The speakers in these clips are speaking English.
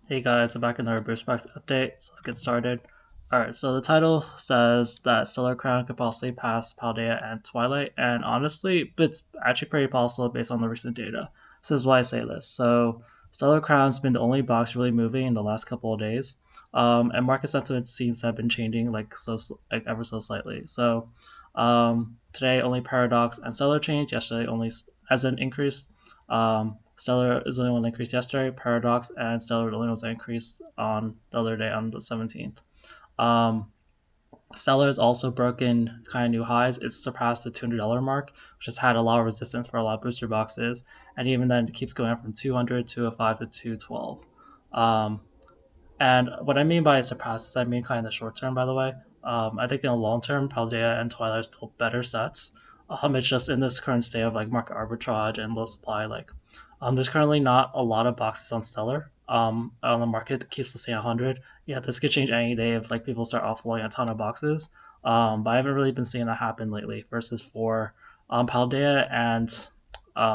Hey guys, I'm back in our Boost Box update, so let's get started. Alright, so the title says that Stellar Crown could possibly pass Paldea and Twilight, and honestly, it's actually pretty possible based on the recent data. So this is why I say this. So Stellar Crown's been the only box really moving in the last couple of days, and market sentiment seems to have been changing like ever so slightly. So today only Paradox and Stellar changed. Yesterday only as an increase. Stellar is the only one that increased yesterday. Paradox and Stellar are the only ones that increased on the other day on the 17th. Um, Stellar has also broken kind of new highs. It's surpassed the $200 mark, which has had a lot of resistance for a lot of booster boxes. And even then, it keeps going up from 200, 205 to 212. Um, and what I mean by surpasses, I mean kind of the short term, by the way. I think in the long term, Paldea and Twilight are still better sets. It's just in this current state of like market arbitrage and low supply. There's currently not a lot of boxes on Stellar. On the market that keeps the same 100. Yeah, this could change any day if like people start offloading a ton of boxes. But I haven't really been seeing that happen lately. Versus for Paldea and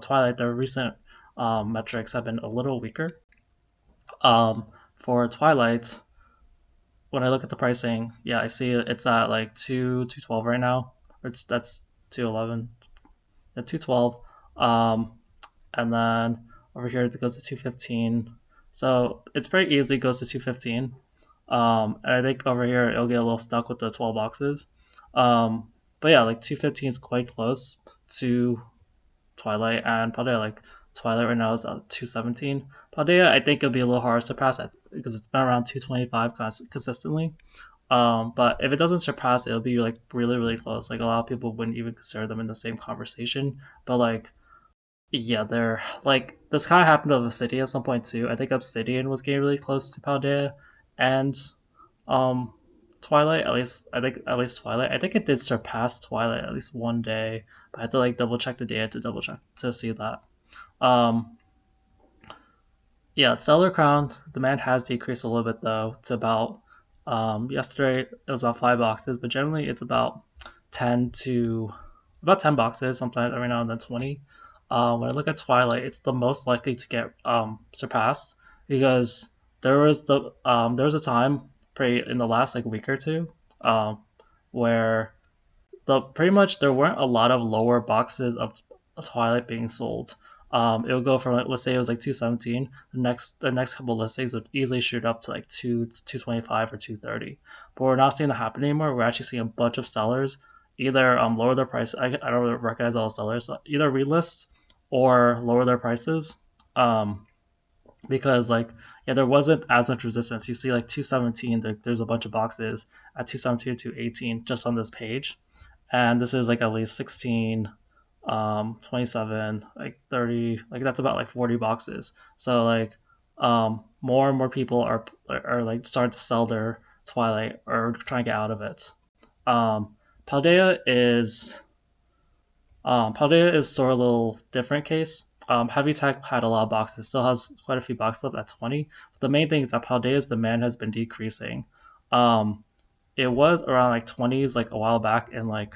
Twilight, their recent metrics have been a little weaker. Um, for Twilight, when I look at the pricing, yeah, I see it's at like 212 right now. That's 211 at 212. Um, and then over here it goes to 215. So it's pretty easy goes to 215. And I think over here it'll get a little stuck with the 12 boxes. But yeah, like 215 is quite close to Twilight and Paldea. Like Twilight right now is at 217. Paldea, I think it'll be a little hard to surpass that because it's been around 225 consistently. But if it doesn't surpass, it'll be like really, really close. Like a lot of people wouldn't even consider them in the same conversation. But like, yeah, they're like this kind of happened to Obsidian at some point too. I think Obsidian was getting really close to Paldea and um Twilight. At least Twilight. I think it did surpass Twilight at least one day. But I had to like double check the data to double check to see that. Um, yeah, Stellar Crown demand has decreased a little bit though to about yesterday it was about 5 boxes, but generally it's about 10 boxes, sometimes every now and then 20. When I look at Twilight, it's the most likely to get surpassed because there was a time pretty in the last like week or two um, where the pretty much there weren't a lot of lower boxes of Twilight being sold. It would go from like, let's say it was like 217. The next couple of listings would easily shoot up to like 225 or 230. But we're not seeing that happen anymore. We're actually seeing a bunch of sellers either lower their price. I don't really recognize all the sellers. So either relist or lower their prices. Um, because like yeah, there wasn't as much resistance. You see like 217. There's a bunch of boxes at 217 to 218 just on this page, and this is like at least 16, 27, like 30, like that's about like 40 boxes. So like more and more people are like starting to sell their Twilight or trying to get out of it. um Paldea is Paldea is sort of a little different case. Heavy Tech had a lot of boxes, still has quite a few boxes left at 20. But the main thing is that Paldea's demand has been decreasing. um it was around like 20s like a while back in like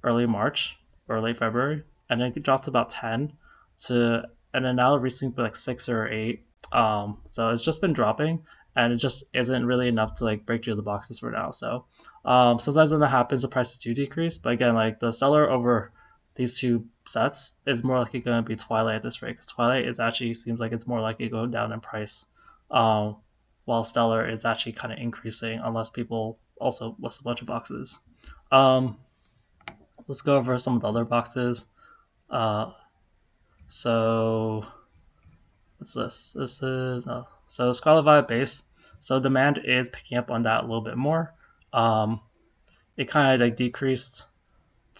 early March or late February, and then it dropped to about 10 to, and then now recently like 6 or 8. So it's just been dropping, and it just isn't really enough to like break through the boxes for now. So sometimes when that happens, the prices do decrease, but again, like the seller over these two sets is more likely going to be Twilight at this rate because Twilight is actually seems like it's more likely to go down in price, um, while Stellar is actually kind of increasing unless people also list a bunch of boxes. Um, let's go over some of the other boxes. Uh, so what's this? This is so Scarlet Vibe base. So demand is picking up on that a little bit more. Um, it kind of like decreased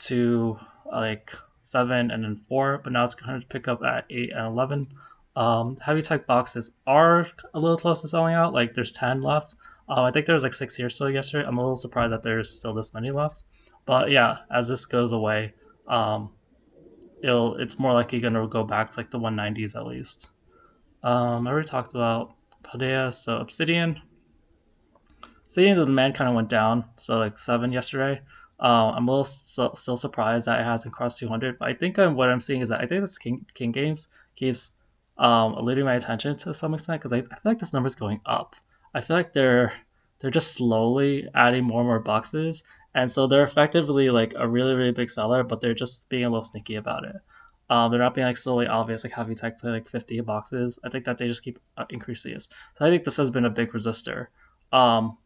to like 7 and then 4, but now it's going to pick up at 8 and 11. Heavy tech boxes are a little close to selling out. Like there's 10 left. I think there was like 6 here still yesterday. I'm a little surprised that there's still this many left. But yeah, as this goes away, um, it's more likely going to go back to like the 190s at least. I already talked about Paldea, so Obsidian the demand kind of went down, so like 7 yesterday. I'm a little still surprised that it hasn't crossed 200, but I think what I'm seeing is that I think this King Games keeps eluding my attention to some extent because I feel like this number's going up. I feel like they're just slowly adding more and more boxes, and so they're effectively like a really really big seller, but they're just being a little sneaky about it. They're not being like solely obvious, like having tech play like 50 boxes. I think that they just keep increasing this. So I think this has been a big resistor. Um,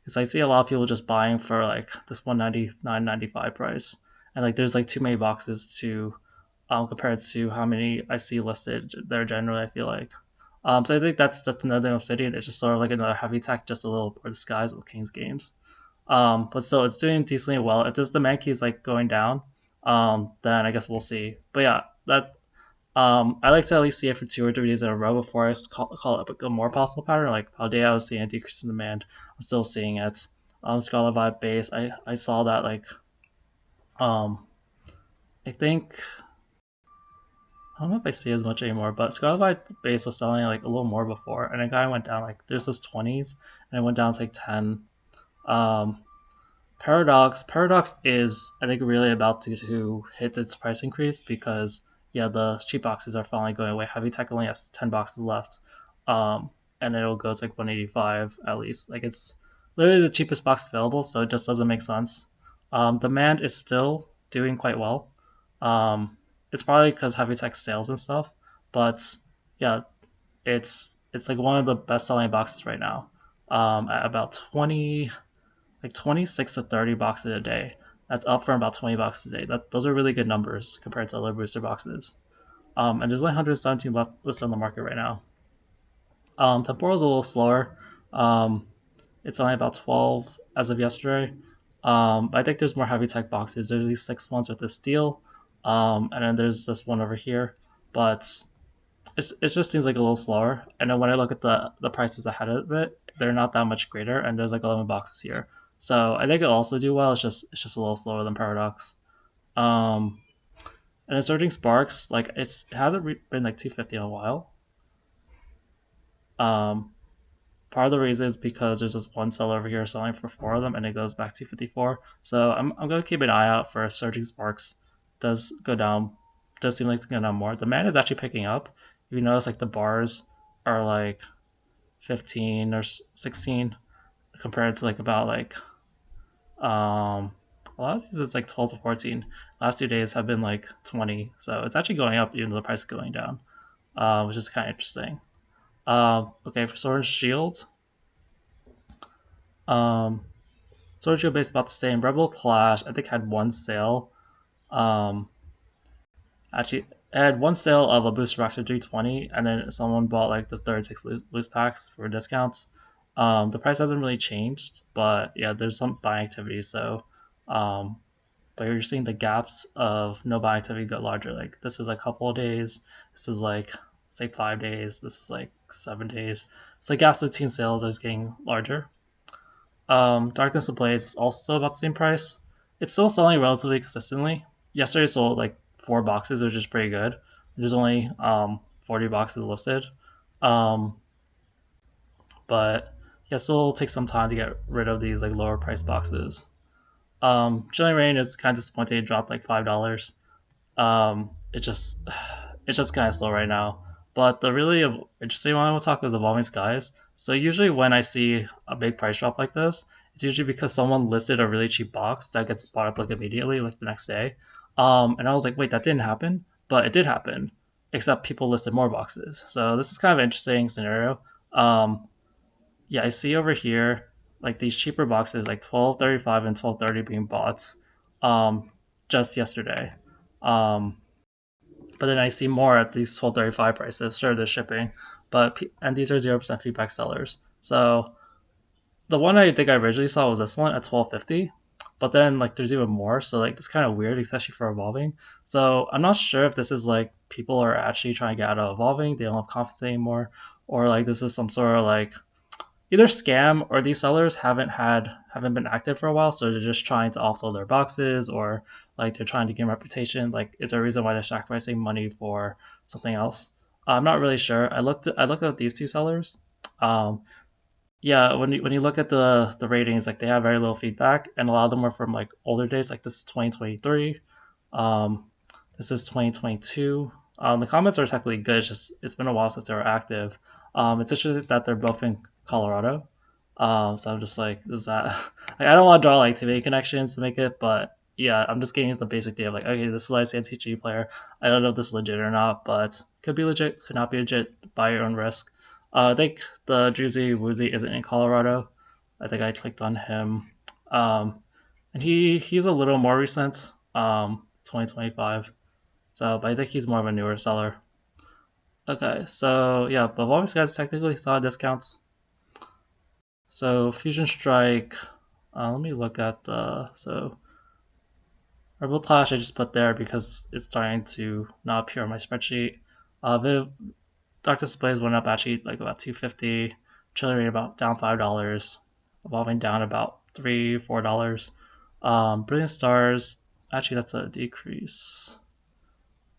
because I see a lot of people just buying for like this 199.95 price, and like there's like too many boxes to compared to how many I see listed there generally. I feel like. So I think that's another thing Obsidian. It's just sort of like another heavy tech, just a little more disguised with King's games. But still, it's doing decently well. If this demand keeps like going down, then I guess we'll see. But yeah, that I like to at least see it for 2 or 3 days in a row before I call it a more possible pattern. Like Paldea, I was seeing a decrease in demand. I'm still seeing it. Scarlet Vibe base, I saw that like um I think I don't know if I see as much anymore, but Scarlet Vibe base was selling like a little more before, and a guy went down like there's this 20s, and it went down to like 10. Um, Paradox is I think really about to hit its price increase because yeah the cheap boxes are finally going away. Heavy Tech only has 10 boxes left, and it'll go to like 185 at least. Like it's literally the cheapest box available, so it just doesn't make sense. Demand is still doing quite well. Um, it's probably because Heavy Tech sales and stuff, but yeah, it's like one of the best selling boxes right now. At about 20 like 26 to 30 boxes a day. That's up from about 20 boxes a day. Those are really good numbers compared to other booster boxes. And there's only 117 left listed on the market right now. Temporal is a little slower. Um, it's only about 12 as of yesterday. But I think there's more heavy tech boxes. There's these 6 ones with this steel, and then there's this one over here. But it just seems like a little slower. And then when I look at the prices ahead of it, they're not that much greater, and there's like 11 boxes here. So I think it'll also do well. It's just a little slower than Paradox. Um, and it's Surging Sparks, like it hasn't been like 250 in a while. Um, Part of the reason is because there's this one seller over here selling for four of them, and it goes back to 54. So I'm gonna keep an eye out for if Surging Sparks does go down. Does seem like it's going down more. The man is actually picking up. If you notice, like the bars are like 15 or 16 compared to like about like a lot of these it's like 12 to 14. Last 2 days have been like 20, so it's actually going up even though the price is going down, which is kind of interesting. Okay, for Sword and Shield, um, Sword and Shield base about the same. Rebel Clash I think had one sale. Um, Actually, I had one sale of a booster box for 320, and then someone bought like the 36 loose packs for discounts. The price hasn't really changed, but yeah, there's some buying activity. So, um, but you're seeing the gaps of no buying activity get larger. Like this is a couple of days. This is like say 5 days. This is like 7 days. So gas between sales is getting larger. Darkness Ablaze is also about the same price. It's still selling relatively consistently. Yesterday sold like 4 boxes, which is pretty good. There's only 40 boxes listed. Um, but yeah, still take some time to get rid of these like lower price boxes. Chilling Rain is kind of disappointing. It dropped like $5. It just it's just kind of slow right now. But the really interesting one I want to talk is Evolving Skies. So usually when I see a big price drop like this, it's usually because someone listed a really cheap box that gets bought up like immediately, like the next day. And I was like, wait, that didn't happen, but it did happen. Except people listed more boxes. So this is kind of an interesting scenario. Um, yeah, I see over here like these cheaper boxes, like 12.35 and 12.30 being bought, um, just yesterday. Um, but then I see more at these 12.35 prices. Sure, they're shipping, but and these are 0% feedback sellers. So the one I think I originally saw was this one at 12.50, but then like there's even more. So like it's kind of weird, especially for evolving. So I'm not sure if this is like people are actually trying to get out of evolving. They don't have confidence anymore, or like this is some sort of like either scam or these sellers haven't been active for a while, so they're just trying to offload their boxes or like they're trying to gain reputation. Like, is there a reason why they're sacrificing money for something else? I'm not really sure. I looked at these two sellers. Um, yeah, when you look at the ratings, like they have very little feedback, and a lot of them are from like older days. Like this is 2023. Um, this is 2022. The comments are technically good. It's been a while since they were active. It's interesting that they're both in Colorado. So I'm just like, is that? Like, I don't want to draw like too many connections to make it, but yeah, I'm just getting the basic idea of like, okay, this is why I say TG player. I don't know if this is legit or not, but could be legit, could not be legit. By your own risk. I think the Druzy Woozy isn't in Colorado. I think I clicked on him, and he's a little more recent, 2025. So, but I think he's more of a newer seller. Okay, so yeah, but all these guys technically saw discounts. So Fusion Strike, let me look at the Rebel Clash I just put there because it's starting to not appear on my spreadsheet. Viv Dark Displays went up actually like about 250, chilling about down $5, evolving down about $3-4. Brilliant Stars, actually that's a decrease.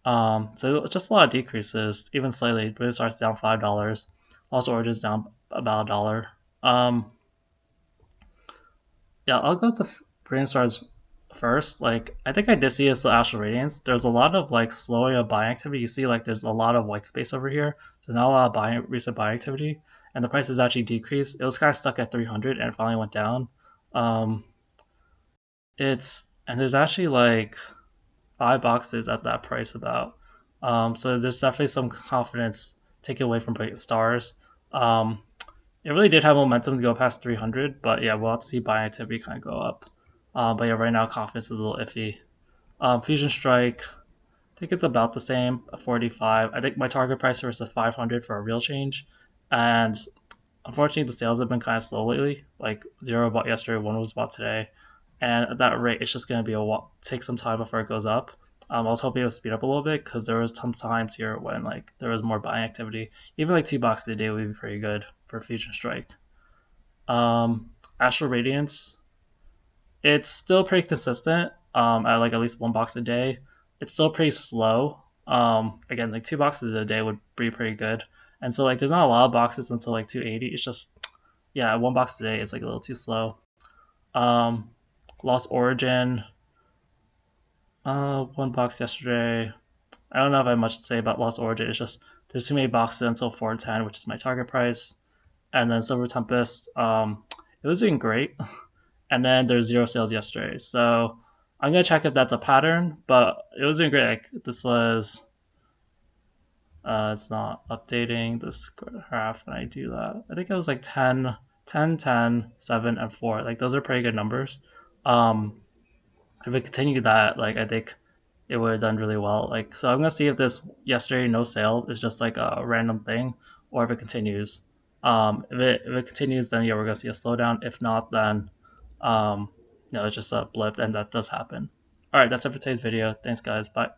So just a lot of decreases, even slightly. Brilliant Stars down $5. Lost Origins down about $1. Um, yeah, I'll go to Brilliant Stars first. Like, I think I did see this with Astral Radiance. There's a lot of like slowing of buying activity. You see, like, there's a lot of white space over here, so not a lot of recent buying activity, and the price has actually decreased. It was kind of stuck at 300 and it finally went down. Um, it's and there's actually like 5 boxes at that price about. So there's definitely some confidence taken away from Brilliant Stars. Um, it really did have momentum to go past 300, but yeah, we'll have to see buying activity kind of go up. But yeah, right now confidence is a little iffy. Fusion Strike, I think it's about the same, 45. I think my target price was a 500 for a real change, and unfortunately the sales have been kind of slow lately. Like zero bought yesterday, one was bought today, and at that rate, it's just going to be take some time before it goes up. I was hoping it would speed up a little bit because there was some times here when like there was more buying activity. Even like 2 boxes a day would be pretty good for Fusion Strike. Astral Radiance, it's still pretty consistent. At like at least 1 box a day. It's still pretty slow. Again, like 2 boxes a day would be pretty good. And so like there's not a lot of boxes until like 280. It's just yeah, 1 box a day it's like a little too slow. Um, Lost Origin, 1 box yesterday. I don't know if I have much to say about Lost Origin. It's just there's too many boxes until 410, which is my target price. And then Silver Tempest, it was doing great. And then there's zero sales yesterday. So I'm gonna check if that's a pattern, but it was doing great. Like this was, it's not updating this graph when I do that. I think it was like 10, 10, 10, 7, and 4. Like those are pretty good numbers. Um, if it continued that, like I think it would have done really well. Like so, I'm gonna see if this yesterday no sales is just like a random thing, or if it continues. If it continues, then yeah, we're gonna see a slowdown. If not, then it's just a blip, and that does happen. All right, that's it for today's video. Thanks, guys. Bye.